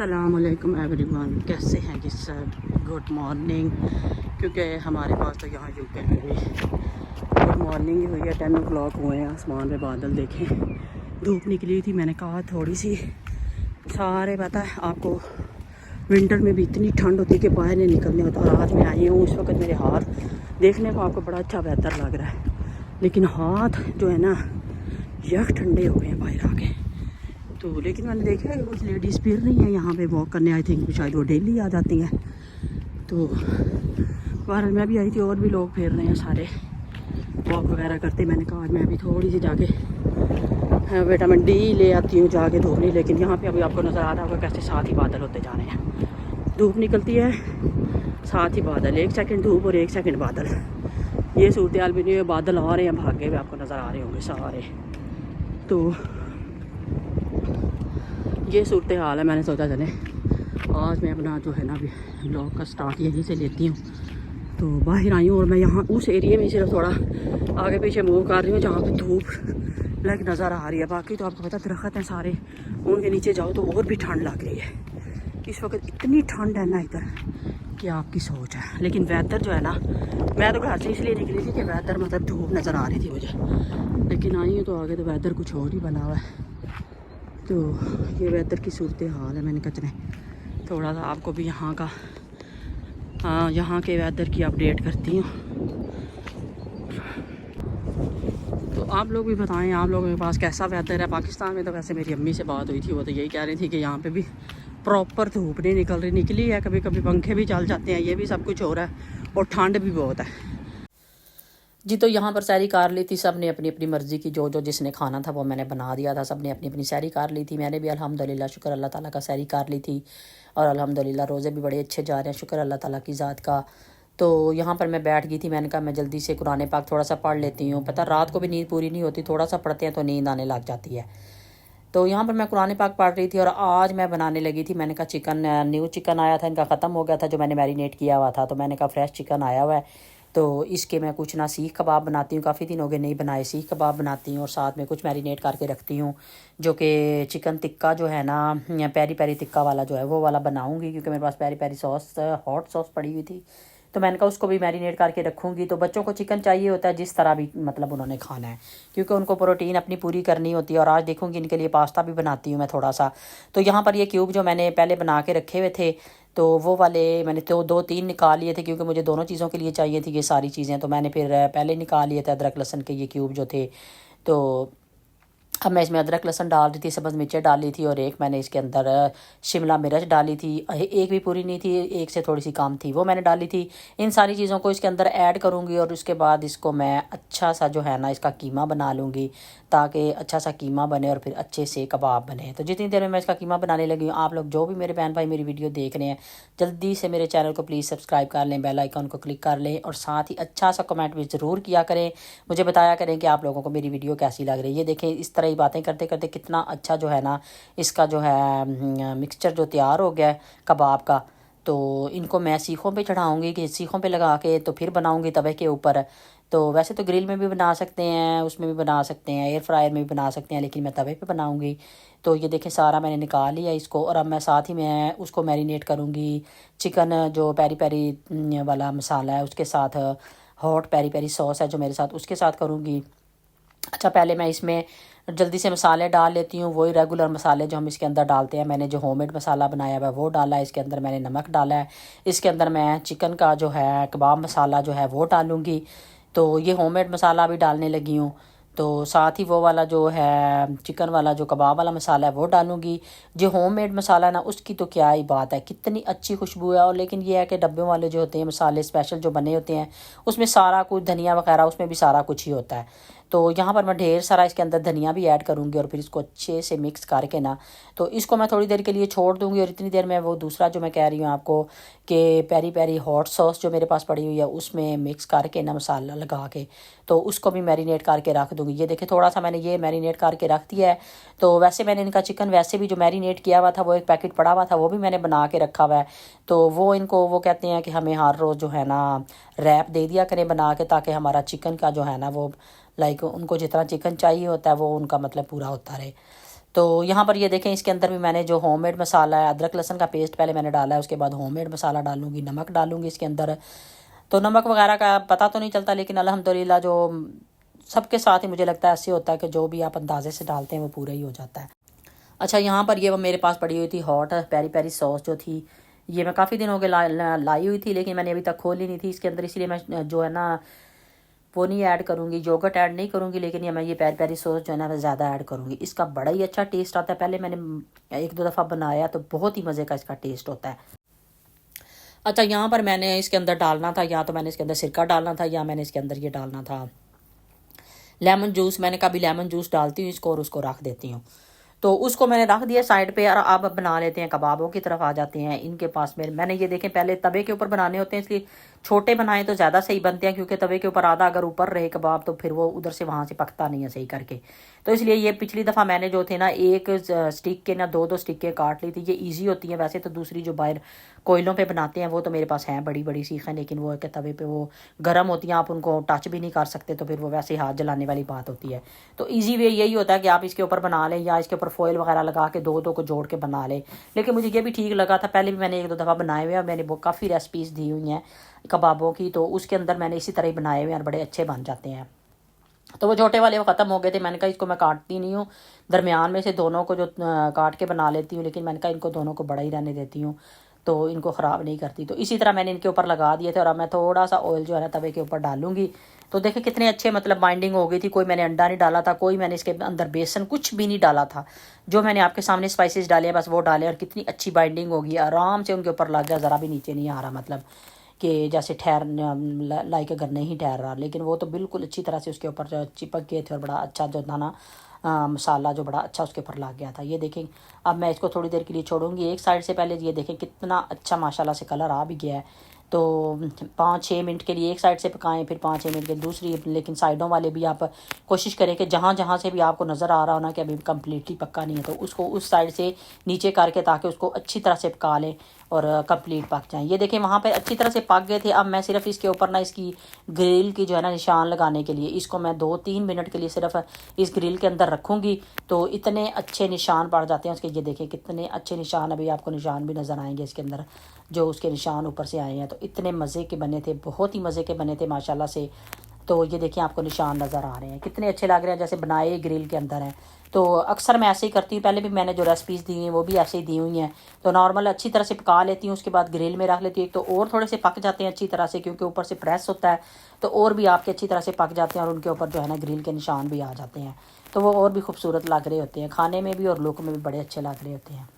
अस्सलामुअलैकुम एवरीवन, कैसे हैं जी सब। गुड मॉर्निंग, क्योंकि हमारे पास तो यहाँ यूके में भी गुड मॉर्निंग ही हुई है। 10 o'clock हुए हैं। आसमान में बादल देखें, धूप निकली थी। मैंने कहा थोड़ी सी सारे पता है आपको, विंटर में भी इतनी ठंड होती है कि बाहर नहीं निकलने होता। और आज मैं आई हूँ, इस वक्त मेरे हाथ देखने को आपको बड़ा अच्छा बेहतर लग रहा है, लेकिन हाथ जो है ना यक ठंडे हो गए हैं बाहर आके। तो लेकिन मैंने देखा है कि कुछ लेडीज़ फिर रही हैं यहाँ पे वॉक करने। आई थिंक शायद वो डेली आ जाती हैं। तो बहरहाल मैं भी आई थी, और भी लोग फिर रहे हैं सारे वॉक वगैरह करते। मैंने कहा आज मैं भी थोड़ी सी जाके विटामिन डी ले आती हूँ जाके धूप नहीं। लेकिन यहाँ पे अभी आपको नज़र आ रहा होगा कैसे साथ ही बादल होते जा रहे हैं। धूप निकलती है, साथ ही बादल, 1 सेकंड धूप और 1 सेकंड बादल। ये सूरत हाल भी नहीं है। बादल आ रहे हैं भागे हुए, आपको नज़र आ रहे होंगे सारे। तो ये सूरत हाल है। मैंने सोचा चले आज मैं अपना जो है ना अभी ब्लॉग का स्टार्ट यहीं से लेती हूँ। तो बाहर आई हूँ और मैं यहाँ उस एरिया में सिर्फ थोड़ा आगे पीछे मूव कर रही हूँ जहाँ पे धूप लाइक नज़र आ रही है। बाकी तो आपको पता दरख्त हैं सारे, उनके नीचे जाओ तो और भी ठंड लग रही है। इस वक्त इतनी ठंड है ना इधर कि आपकी सोच है। लेकिन वेदर जो है ना, मैं तो घर से इसलिए निकली थी कि वेदर मतलब धूप नज़र आ रही थी मुझे, लेकिन आई हूँ तो आगे तो वेदर कुछ और ही बना हुआ है। तो ये वेदर की सूरत हाल है। मैंने कहा चलें थोड़ा सा आपको भी यहाँ का यहाँ के वेदर की अपडेट करती हूँ। तो आप लोग भी बताएं आप लोगों के पास कैसा वेदर है। पाकिस्तान में तो वैसे मेरी अम्मी से बात हुई थी, वो तो यही कह रही थी कि यहाँ पे भी प्रॉपर धूप नहीं निकल रही, निकली है। कभी कभी पंखे भी चल जाते हैं, ये भी सब कुछ हो रहा है, और ठंड भी बहुत है जी। तो यहाँ पर सैरी कार ली थी, सब ने अपनी अपनी मर्ज़ी की, जो जो जिसने खाना था वो मैंने बना दिया था। सब ने अपनी अपनी सैरी कार ली थी। मैंने भी अल्हम्दुलिल्लाह शुक्र अल्लाह ताला का सैरी कार ली थी, और अल्हम्दुलिल्लाह रोज़े भी बड़े अच्छे जा रहे हैं, शुक्र अल्लाह ताला की ज़ात का। तो यहाँ पर मैं बैठ गई थी। मैंने कहा मैं जल्दी से कुरान पाक थोड़ा सा पढ़ लेती हूँ। पता रात को भी नींद पूरी नहीं होती, थोड़ा सा पढ़ते हैं तो नींद आने लग जाती है। तो यहाँ पर मैं कुरान पाक पढ़ रही थी और आज मैं बनाने लगी थी। मैंने कहा चिकन, न्यू चिकन आया था, इनका ख़त्म हो गया था जो मैंने मैरिनेट किया हुआ था। तो मैंने कहा फ्रेश चिकन आया हुआ है, तो इसके मैं कुछ ना सीख कबाब बनाती हूँ। काफ़ी दिन हो गए नहीं बनाए, सीख कबाब बनाती हूँ और साथ में कुछ मैरिनेट करके रखती हूँ, जो कि चिकन टिक्का जो है ना, पेरी पेरी टिक्का वाला जो है वो वाला बनाऊँगी, क्योंकि मेरे पास peri peri sauce, hot sauce पड़ी हुई थी। तो मैंने कहा उसको भी मैरिनेट करके रखूँगी। तो बच्चों को चिकन चाहिए होता है जिस तरह भी मतलब उन्होंने खाना है, क्योंकि उनको प्रोटीन अपनी पूरी करनी होती है। और आज देखूँगी इनके लिए पास्ता भी बनाती हूँ मैं थोड़ा सा। तो यहाँ पर ये क्यूब जो मैंने पहले बना के रखे हुए थे, तो वो वाले मैंने तो 2-3 निकाल लिए थे, क्योंकि मुझे दोनों चीज़ों के लिए चाहिए थी ये सारी चीज़ें। तो मैंने फिर पहले निकाल लिए थे अदरक लहसुन के ये क्यूब जो थे। तो अब मैं इसमें अदरक लहसुन डाल रही थी, सब्ज़ मिर्चें डाली थी, और एक मैंने इसके अंदर शिमला मिर्च डाली थी। एक भी पूरी नहीं थी, एक से थोड़ी सी कम थी, वो मैंने डाली थी। इन सारी चीज़ों को इसके अंदर ऐड करूँगी, और उसके बाद इसको मैं अच्छा सा जो है ना इसका कीमा बना लूँगी, ताकि अच्छा सा कीमा बने और फिर अच्छे से कबाब बने। तो जितनी देर में मैं इसका कीमा बनाने लगी हूँ, आप लोग जो भी मेरे बहन भाई मेरी वीडियो देख रहे हैं, जल्दी से मेरे चैनल को प्लीज़ सब्सक्राइब कर लें, बेल आइकन को क्लिक कर लें, और साथ ही अच्छा सा कमेंट भी ज़रूर किया करें, मुझे बताया करें कि आप लोगों को मेरी वीडियो कैसी लग रही है। ये देखें इस तरह ही बातें करते करते कितना अच्छा जो है ना इसका जो है मिक्सचर जो तैयार हो गया है कबाब का। तो इनको मैं सीखों पे चढ़ाऊँगी, कि सीखों पे लगा के तो फिर बनाऊँगी तवे के ऊपर। तो वैसे तो ग्रिल में भी बना सकते हैं, उसमें भी बना सकते हैं, एयर फ्रायर में भी बना सकते हैं, लेकिन मैं तवे पे बनाऊँगी। तो ये देखें सारा मैंने निकाल लिया इसको, और अब मैं साथ ही मैं उसको मैरिनेट करूँगी। चिकन जो पेरी पेरी वाला मसाला है उसके साथ, हॉट पेरी पेरी सॉस है जो मेरे साथ, उसके साथ करूँगी। अच्छा पहले मैं इसमें जल्दी से मसाले डाल लेती हूँ, वही रेगुलर मसाले जो हम इसके अंदर डालते हैं। मैंने जो होममेड मसाला बनाया हुआ है वो डाला है, इसके अंदर मैंने नमक डाला है, इसके अंदर मैं चिकन का जो है कबाब मसाला जो है वो डालूँगी। तो ये होममेड मसाला भी डालने लगी हूँ। तो साथ ही वो वाला जो है चिकन वाला जो कबाब वाला मसाला है वो डालूँगी। जो होममेड मसाला है ना उसकी तो क्या ही बात है, कितनी अच्छी खुशबू है। और लेकिन ये है कि डब्बे वाले जो होते हैं मसाले स्पेशल जो बने होते हैं, उसमें सारा कुछ धनिया वगैरह उसमें भी सारा कुछ ही होता है। तो यहाँ पर मैं ढेर सारा इसके अंदर धनिया भी ऐड करूँगी, और फिर इसको अच्छे से मिक्स करके ना, तो इसको मैं थोड़ी देर के लिए छोड़ दूँगी। और इतनी देर में वो दूसरा जो मैं कह रही हूँ आपको कि पेरी पेरी हॉट सॉस जो मेरे पास पड़ी हुई है उसमें मिक्स करके ना मसाला लगा के, तो उसको भी मैरिनेट करके रख दूँगी। ये देखिए थोड़ा सा मैंने ये मैरिनेट करके रख दिया है। तो वैसे मैंने इनका चिकन वैसे भी जो मैरिनेट किया हुआ था वो एक पैकेट पड़ा हुआ था, वो भी मैंने बना के रखा हुआ है। तो वो इनको वो कहते हैं कि हमें हर रोज़ जो है ना रैप दे दिया करें बना के, ताकि हमारा चिकन का जो है ना वो लाइक उनको जितना चिकन चाहिए होता है वो उनका मतलब पूरा होता रहे। तो यहाँ पर ये देखें इसके अंदर भी मैंने जो होममेड मसाला है, अदरक लहसुन का पेस्ट पहले मैंने डाला है, उसके बाद होममेड मसाला डालूंगी, नमक डालूंगी इसके अंदर। तो नमक वगैरह का पता तो नहीं चलता, लेकिन अल्हम्दुलिल्लाह जो सबके साथ ही मुझे लगता है ऐसे होता है कि जो भी आप अंदाजे से डालते हैं वो पूरा ही हो जाता है। अच्छा, यहाँ पर ये वो मेरे पास पड़ी हुई थी हॉट पेरी पेरी सॉस जो थी, ये मैं काफ़ी दिन हो गए लाई हुई थी, लेकिन मैंने अभी तक खोली नहीं थी इसके अंदर, इसलिए मैं जो है ना वो नहीं ऐड करूँगी, योगर्ट ऐड नहीं करूँगी, लेकिन ये मैं ये पेरी पेरी सॉस जो है ना मैं ज़्यादा ऐड करूँगी। इसका बड़ा ही अच्छा टेस्ट आता है। पहले मैंने 1-2 दफ़ा बनाया तो बहुत ही मज़े का इसका टेस्ट होता है। अच्छा, यहाँ पर मैंने इसके अंदर डालना था, या तो मैंने इसके अंदर सिरका डालना था, या मैंने इसके अंदर ये डालना था लेमन जूस। मैंने कभी लेमन जूस डालती हूँ इसको और उसको रख देती हूँ। तो उसको मैंने रख दिया साइड पे। और अब बना लेते हैं, कबाबों की तरफ आ जाते हैं। इनके पास मैंने ये देखें पहले तवे के ऊपर बनाने होते हैं, इसलिए छोटे बनाएं तो ज़्यादा सही बनते हैं, क्योंकि तवे के ऊपर आधा अगर ऊपर रहे कबाब तो फिर वो उधर से वहाँ से पकता नहीं है सही करके। तो इसलिए ये पिछली दफ़ा मैंने जो थे ना एक स्टिक के ना 2-2 स्टिकें काट ली थी। ये ईजी होती हैं वैसे तो, दूसरी जो बाहर कोयलों पे बनाते हैं वो तो मेरे पास हैं बड़ी बड़ी सीखें, लेकिन वो के तवे पे वो गर्म होती हैं, आप उनको टच भी नहीं कर सकते, तो फिर वो वैसे हाथ जलाने वाली बात होती है। तो ईजी वे यही होता है कि आप इसके ऊपर बना लें, या इसके ऊपर फॉइल वगैरह लगा के 2-2 को जोड़ के बना लें। लेकिन मुझे ये भी ठीक लगा था, पहले भी मैंने 1-2 दफ़ा बनाए हुए हैं, मैंने वो काफ़ी रेसिपीज़ दी हुई हैं कबाबों की, तो उसके अंदर मैंने इसी तरह ही बनाए हुए हैं और बड़े अच्छे बन जाते हैं। तो वो छोटे वाले वो ख़त्म हो गए थे, मैंने कहा इसको मैं काटती नहीं हूँ, दरमियान में से दोनों को जो काट के बना लेती हूँ, लेकिन मैंने कहा इनको दोनों को बड़ा ही रहने देती हूँ, तो इनको ख़राब नहीं करती। तो इसी तरह मैंने इनके ऊपर लगा दिए थे, और अब मैं थोड़ा सा ऑयल जो है ना तवे के ऊपर डालूंगी। तो देखें कितने अच्छे मतलब बाइंडिंग हो गई थी। कोई मैंने अंडा नहीं डाला था, कोई मैंने इसके अंदर बेसन कुछ भी नहीं डाला था, जो मैंने आपके सामने स्पाइसेस डाले हैं बस वो डाले, और कितनी अच्छी बाइंडिंग होगी, आराम से उनके ऊपर लग गया, ज़रा भी नीचे नहीं आ रहा, मतलब कि जैसे ठहर लाइक अगर नहीं ठहर रहा, लेकिन वो तो बिल्कुल अच्छी तरह से उसके ऊपर चिपक गए थे, और बड़ा अच्छा जो था ना मसाला जो बड़ा अच्छा उसके ऊपर लग गया था। ये देखें, अब मैं इसको थोड़ी देर के लिए छोड़ूंगी एक साइड से। पहले ये देखें कितना अच्छा माशाल्लाह से कलर आ भी गया है। तो 5-6 मिनट के लिए एक साइड से पकाएं, फिर 5-6 मिनट के दूसरी, लेकिन साइडों वाले भी आप कोशिश करें कि जहाँ जहाँ से भी आपको नज़र आ रहा हो ना कि अभी कम्प्लीटली पक्का नहीं है, तो उसको उस साइड से नीचे करके ताकि उसको अच्छी तरह से पका लें और कंप्लीट पक जाएं। ये देखें वहाँ पे अच्छी तरह से पक गए थे। अब मैं सिर्फ इसके ऊपर ना इसकी ग्रिल की जो है ना निशान लगाने के लिए इसको मैं 2-3 मिनट के लिए सिर्फ इस ग्रिल के अंदर रखूँगी, तो इतने अच्छे निशान पड़ जाते हैं उसके। ये देखें कितने अच्छे निशान, अभी आपको निशान भी नज़र आएंगे इसके अंदर, जो उसके निशान ऊपर से आए हैं। तो इतने मज़े के बने थे, बहुत ही मज़े के बने थे माशाल्लाह से। तो ये देखिए आपको निशान नज़र आ रहे हैं, कितने अच्छे लग रहे हैं, जैसे बनाए ग्रिल के अंदर हैं। तो अक्सर मैं ऐसे ही करती हूँ, पहले भी मैंने जो रेसिपीज़ दी हैं वो भी ऐसे ही दी हुई हैं। तो नॉर्मल अच्छी तरह से पका लेती हूँ, उसके बाद ग्रिल में रख लेती हूँ, तो और थोड़े से पक जाते हैं अच्छी तरह से, क्योंकि ऊपर से प्रेस होता है, तो और भी आपके अच्छी तरह से पक जाते हैं, और उनके ऊपर जो है ना ग्रिल के निशान भी आ जाते हैं, तो वो और भी खूबसूरत लग रहे होते हैं, खाने में भी और लुक में भी बड़े अच्छे लग रहे होते हैं।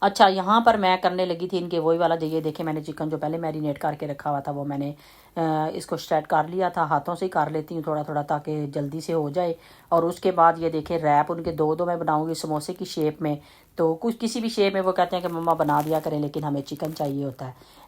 अच्छा, यहाँ पर मैं करने लगी थी इनके वही वाला, जो ये देखें मैंने चिकन जो पहले मैरिनेट करके रखा हुआ था वो मैंने इसको स्ट्रेट कर लिया था, हाथों से ही कर लेती हूँ थोड़ा थोड़ा ताकि जल्दी से हो जाए। और उसके बाद ये देखें रैप उनके 2-2 मैं बनाऊँगी समोसे की शेप में। तो कुछ किसी भी शेप में वो कहते हैं कि मम्मा बना दिया करें, लेकिन हमें चिकन चाहिए होता है।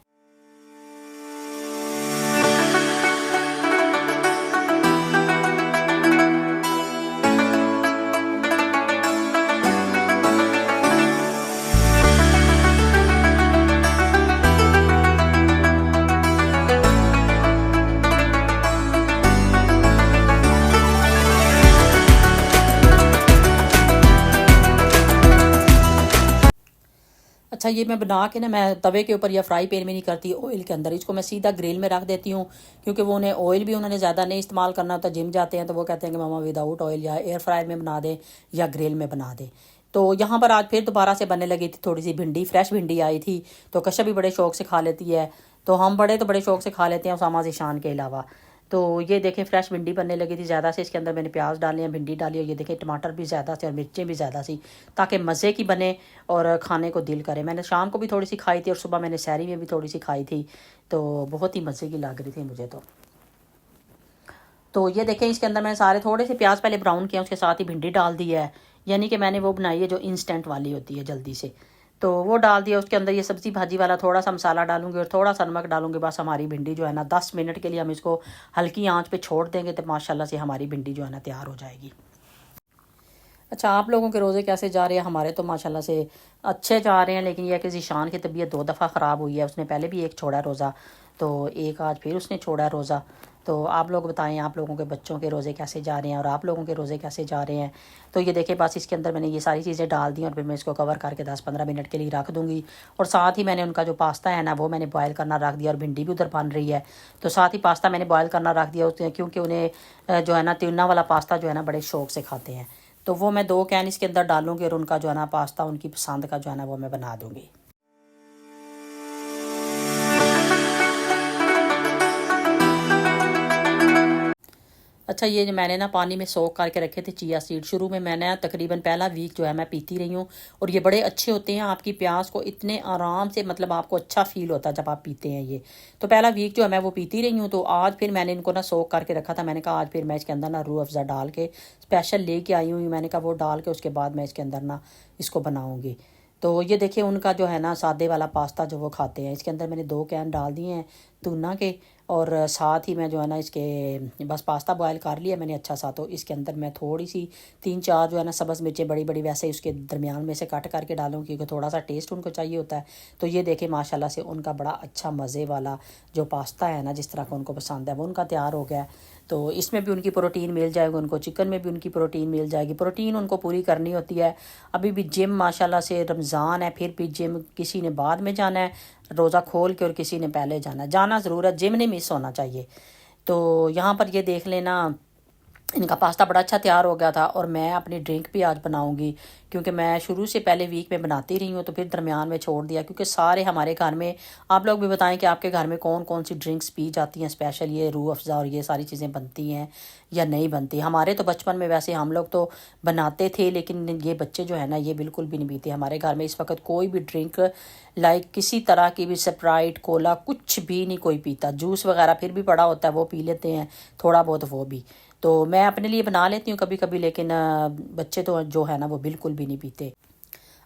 अच्छा, ये मैं बना के ना मैं तवे के ऊपर या फ्राई पैन में नहीं करती, ऑयल के अंदर इसको मैं सीधा ग्रिल में रख देती हूँ, क्योंकि वो उन्हें ऑयल भी उन्होंने ज़्यादा नहीं इस्तेमाल करना होता। जिम जाते हैं तो वो कहते हैं कि मामा विदाउट ऑयल या एयर फ्रायर में बना दें या ग्रिल में बना दें। तो यहाँ पर आज फिर दोबारा से बनने लगी थी थोड़ी सी भिंडी, फ्रेश भिंडी आई थी, तो कश्यप भी बड़े शौक से खा लेती है, तो हम बड़े शौक से खा लेते हैं उसामा ज़ीशान के अलावा। तो ये देखें फ्रेश भिंडी बनने लगी थी ज़्यादा से, इसके अंदर मैंने प्याज डाले हैं, भिंडी डाली, और ये देखें टमाटर भी ज़्यादा से और मिर्चें भी ज़्यादा सी, ताकि मज़े की बने और खाने को दिल करे। मैंने शाम को भी थोड़ी सी खाई थी और सुबह मैंने सहरी में भी थोड़ी सी खाई थी, तो बहुत ही मज़े की लग रही थी मुझे। तो ये देखें इसके अंदर मैंने सारे थोड़े से प्याज पहले ब्राउन किया, उसके साथ ही भिंडी डाल दी है, यानी कि मैंने वो बनाई है जो इंस्टेंट वाली होती है जल्दी से, तो वो डाल दिया। उसके अंदर ये सब्ज़ी भाजी वाला थोड़ा सा मसाला डालूंगी और थोड़ा सा नमक डालूंगी, बस हमारी भिंडी जो है ना 10 मिनट के लिए हम इसको हल्की आंच पे छोड़ देंगे, तो माशाल्लाह से हमारी भिंडी जो है ना तैयार हो जाएगी। अच्छा, आप लोगों के रोज़े कैसे जा रहे हैं? हमारे तो माशाल्लाह से अच्छे जा रहे हैं, लेकिन यह कि ज़ीशान की तबीयत 2 दफ़ा ख़राब हुई है, उसने पहले भी एक छोड़ा रोज़ा, तो एक आज फिर उसने छोड़ा रोज़ा। तो आप लोग बताएं आप लोगों के बच्चों के रोज़े कैसे जा रहे हैं और आप लोगों के रोज़े कैसे जा रहे हैं। तो ये देखें बस इसके अंदर मैंने ये सारी चीज़ें डाल दी और फिर मैं इसको कवर करके 10-15 मिनट के लिए रख दूँगी। और साथ ही मैंने उनका जो पास्ता है ना वो मैंने बॉयल करना रख दिया और भिंडी भी उधर बन रही है। तो साथ ही पास्ता मैंने बॉयल करना रख दिया क्योंकि उन्हें जो है ना ट्यूना वाला पास्ता जो है ना बड़े शौक से खाते हैं। तो वो मैं 2 कैन इसके अंदर डालूँगी और उनका जो है ना पास्ता उनकी पसंद का जो है ना वो मैं बना दूँगी। अच्छा ये जो मैंने ना पानी में सोक करके रखे थे चिया सीड, शुरू में मैंने तकरीबन पहला वीक जो है मैं पीती रही हूँ और ये बड़े अच्छे होते हैं आपकी प्यास को इतने आराम से, मतलब आपको अच्छा फील होता है जब आप पीते हैं ये। तो पहला वीक जो है मैं वो पीती रही हूँ। तो आज फिर मैंने इनको ना सोक करके रखा था। मैंने कहा आज फिर मैं इसके अंदर ना रूह अफ़ज़ा डाल के स्पेशल लेके आई हूँ। मैंने कहा वो डाल के उसके बाद मैं इसके अंदर ना इसको बनाऊँगी। तो ये देखिए उनका जो है ना सादे वाला पास्ता जो वो खाते हैं। इसके अंदर मैंने 2 कैन डाल दिए हैं टूना के और साथ ही मैं जो है ना इसके बस पास्ता बॉयल कर लिया मैंने अच्छा सा। तो इसके अंदर मैं थोड़ी सी 3-4 जो है ना सब्ज़ मिर्चें बड़ी बड़ी वैसे ही उसके दरमियान में से कट करके डालूँ क्योंकि थोड़ा सा टेस्ट उनको चाहिए होता है। तो ये देखें माशाल्लाह से उनका बड़ा अच्छा मज़े वाला जो पास्ता है ना जिस तरह का उनको पसंद है वो उनका तैयार हो गया है। तो इसमें भी उनकी प्रोटीन मिल जाएगी उनको, चिकन में भी उनकी प्रोटीन मिल जाएगी। प्रोटीन उनको पूरी करनी होती है। अभी भी जिम माशाल्लाह से रमज़ान है, फिर भी जिम किसी ने बाद में जाना है रोज़ा खोल के और किसी ने पहले जाना ज़रूर है, जिम नहीं मिस होना चाहिए। तो यहाँ पर ये देख लेना इनका पास्ता बड़ा अच्छा तैयार हो गया था। और मैं अपनी ड्रिंक भी आज बनाऊंगी क्योंकि मैं शुरू से पहले वीक में बनाती रही हूँ तो फिर दरमियान में छोड़ दिया क्योंकि सारे हमारे घर में, आप लोग भी बताएं कि आपके घर में कौन कौन सी ड्रिंक्स पी जाती हैं, स्पेशल ये रूह अफ़ज़ा और ये सारी चीज़ें बनती हैं या नहीं बनती। हमारे तो बचपन में वैसे हम लोग तो बनाते थे लेकिन ये बच्चे जो है ना ये बिल्कुल भी नहीं पीते। हमारे घर में इस वक्त कोई भी ड्रिंक लाइक किसी तरह की भी स्प्राइट कोला कुछ भी नहीं कोई पीता। जूस वगैरह फिर भी पड़ा होता है वो पी लेते हैं थोड़ा बहुत वो भी। तो मैं अपने लिए बना लेती हूँ कभी कभी लेकिन बच्चे तो जो है ना वो बिल्कुल भी नहीं पीते।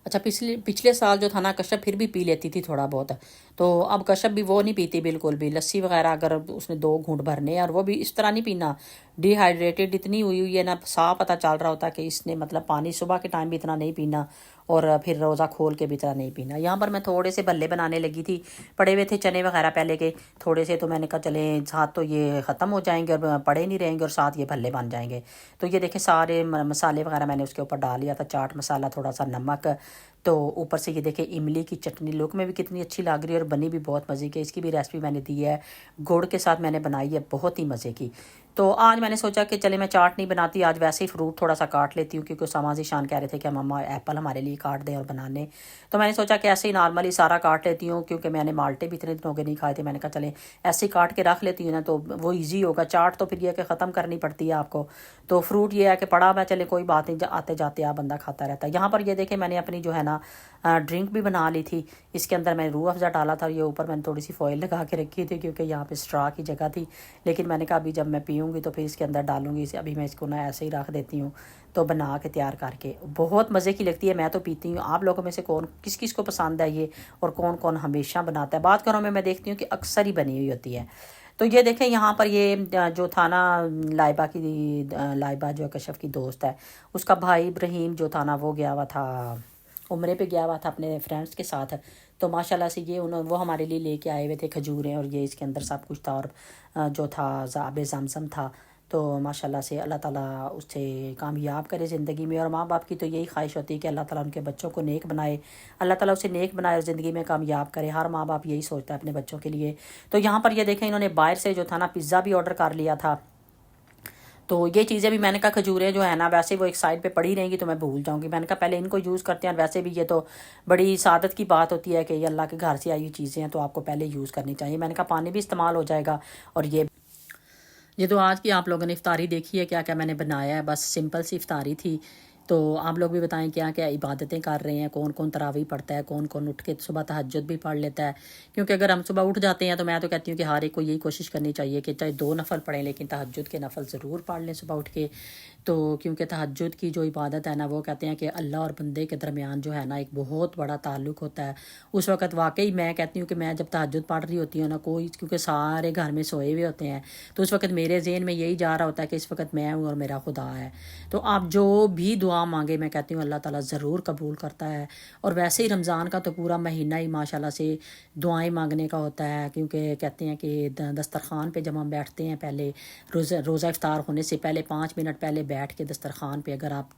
अच्छा पिछले साल जो था ना कश्यप फिर भी पी लेती थी थोड़ा बहुत। तो अब कश्यप भी वो नहीं पीती बिल्कुल भी। लस्सी वगैरह अगर उसने 2 घूंट भरने और वो भी इस तरह नहीं पीना, डिहाइड्रेटेड इतनी हुई है ना, साफ पता चल रहा होता है कि इसने मतलब पानी सुबह के टाइम भी इतना नहीं पीना और फिर रोज़ा खोल के भी इतना नहीं पीना। यहाँ पर मैं थोड़े से भल्ले बनाने लगी थी, पड़े हुए थे चने वगैरह पहले के थोड़े से। तो मैंने कहा चले साथ तो ये ख़त्म हो जाएंगे और पड़े नहीं रहेंगे और साथ ये भल्ले बन जाएंगे। तो ये देखें सारे मसाले वगैरह मैंने उसके ऊपर डाल लिया था, चाट मसाला, थोड़ा सा नमक। तो ऊपर से ये देखें इमली की चटनी लुक में भी कितनी अच्छी लग रही है और बनी भी बहुत मज़े की। इसकी भी रेसिपी मैंने दी है, गुड़ के साथ मैंने बनाई है, बहुत ही मज़े की। तो आज मैंने सोचा कि चले मैं चाट नहीं बनाती, आज वैसे ही फ्रूट थोड़ा सा काट लेती हूँ क्योंकि सामा ज़ीशान कह रहे थे कि मम्मा एप्पल हमारे लिए काट दें और बनाने। तो मैंने सोचा कि ऐसे ही नॉर्मली सारा काट लेती हूँ क्योंकि मैंने माल्टे भी इतने दिन हो गए नहीं खाए थे। मैंने कहा चले ऐसे ही काट के रख लेती हूँ ना तो वो ईजी होगा। चाट तो फिर यह कि ख़त्म करनी पड़ती है आपको, तो फ्रूट ये है कि पड़ा हुआ चले कोई बात नहीं, आते जाते आप बंदा खाता रहता है। यहाँ पर ये देखें मैंने अपनी जो है ना ड्रिंक भी बना ली थी। इसके अंदर मैंने रूह अफ़ज़ा डाला था और ये ऊपर मैंने थोड़ी सी फॉइल लगा के रखी थी क्योंकि यहाँ पे स्ट्रा की जगह थी। लेकिन मैंने कहा अभी जब मैं पीऊँगी तो फिर इसके अंदर डालूँगी, इसे अभी मैं इसको ना ऐसे ही रख देती हूँ। तो बना के तैयार करके बहुत मज़े की लगती है, मैं तो पीती हूँ। आप लोगों में से कौन किस किस को पसंद है ये और कौन कौन हमेशा बनाता है। बात घरों में मैं देखती हूँ कि अक्सर ही बनी हुई होती है। तो ये देखें यहाँ पर ये जो था ना लाइबा जो कश्यप की दोस्त है उसका भाई इब्राहिम जो था ना वो गया हुआ था उम्रे पे गया हुआ था अपने फ्रेंड्स के साथ। तो माशाल्लाह से ये वो हमारे लिए लेके आए हुए थे खजूरें और ये इसके अंदर सब कुछ था और जो था आबे ज़मज़म था। तो माशाल्लाह से अल्लाह ताला उससे कामयाब करे ज़िंदगी में। और माँ बाप की तो यही ख्वाहिश होती है कि अल्लाह ताला उनके बच्चों को नेक बनाए, अल्लाह ताला उसे नेक बनाए और ज़िंदगी में कामयाब करे। हर माँ बाप यही सोचता है अपने बच्चों के लिए। तो यहाँ पर ये देखें इन्होंने बाहर से जो था ना पिज़्ज़ा भी ऑर्डर कर लिया था। तो ये चीज़ें भी मैंने कहा खजूरें जो है ना वैसे वो एक साइड पे पड़ी रहेंगी तो मैं भूल जाऊंगी। मैंने कहा पहले इनको यूज़ करते हैं। वैसे भी ये तो बड़ी सादत की बात होती है कि ये अल्लाह के घर से आई हुई चीज़ें हैं तो आपको पहले यूज़ करनी चाहिए। मैंने कहा पानी भी इस्तेमाल हो जाएगा। और ये तो आज की आप लोगों ने इफ्तारी देखी है, क्या क्या मैंने बनाया है, बस सिंपल सी इफ्तारी थी। तो आप लोग भी बताएं क्या क्या इबादतें कर रहे हैं, कौन कौन तरावी पढ़ता है, कौन कौन उठ के सुबह तहज्जुद भी पढ़ लेता है। क्योंकि अगर हम सुबह उठ जाते हैं तो मैं तो कहती हूँ कि हर एक को यही कोशिश करनी चाहिए कि चाहे 2 नफल पढ़ें लेकिन तहज्जुद के नफल ज़रूर पढ़ लें सुबह उठ के। तो क्योंकि तहज्जुद की जो इबादत है ना वो कहते हैं कि अल्लाह और बंदे के दरमियान जो है ना एक बहुत बड़ा ताल्लुक़ होता है। उस वक्त वाकई मैं कहती हूँ कि मैं जब तहज्जुद पढ़ रही होती हूँ ना कोई, क्योंकि सारे घर में सोए हुए होते हैं, तो उस वक्त मेरे ज़हन में यही जा रहा होता है कि इस वक्त मैं हूँ और मेरा खुदा है। तो आप जो भी दुआ दुआ मांगे मैं कहती हूँ अल्लाह ताला ज़रूर कबूल करता है। और वैसे ही रमज़ान का तो पूरा महीना ही माशाल्लाह से दुआएं मांगने का होता है, क्योंकि कहते हैं कि दस्तरखान पे जब हम बैठते हैं पहले रोज़ा इफ्तार होने से पहले 5 मिनट पहले बैठ के दस्तरखान पे अगर आप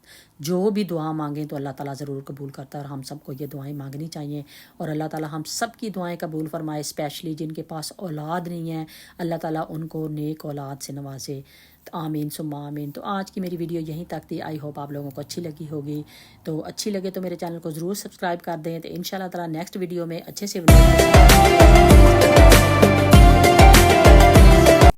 जो भी दुआ मांगें तो अल्लाह ताला ज़रूर कबूल करता है। और हम सबको ये दुआएं मांगनी चाहिए और अल्लाह ताला हम सब की दुआएं कबूल फरमाए। स्पेशली जिनके पास औलाद नहीं है अल्लाह ताला उनको नेक औलाद से नवाजे। तो आमीन सुम्मा आमीन। तो आज की मेरी वीडियो यहीं तक थी। आई होप आप लोगों को अच्छी लगी होगी। तो अच्छी लगे तो मेरे चैनल को ज़रूर सब्सक्राइब कर दें। तो इंशाल्लाह ताला नेक्स्ट वीडियो में अच्छे से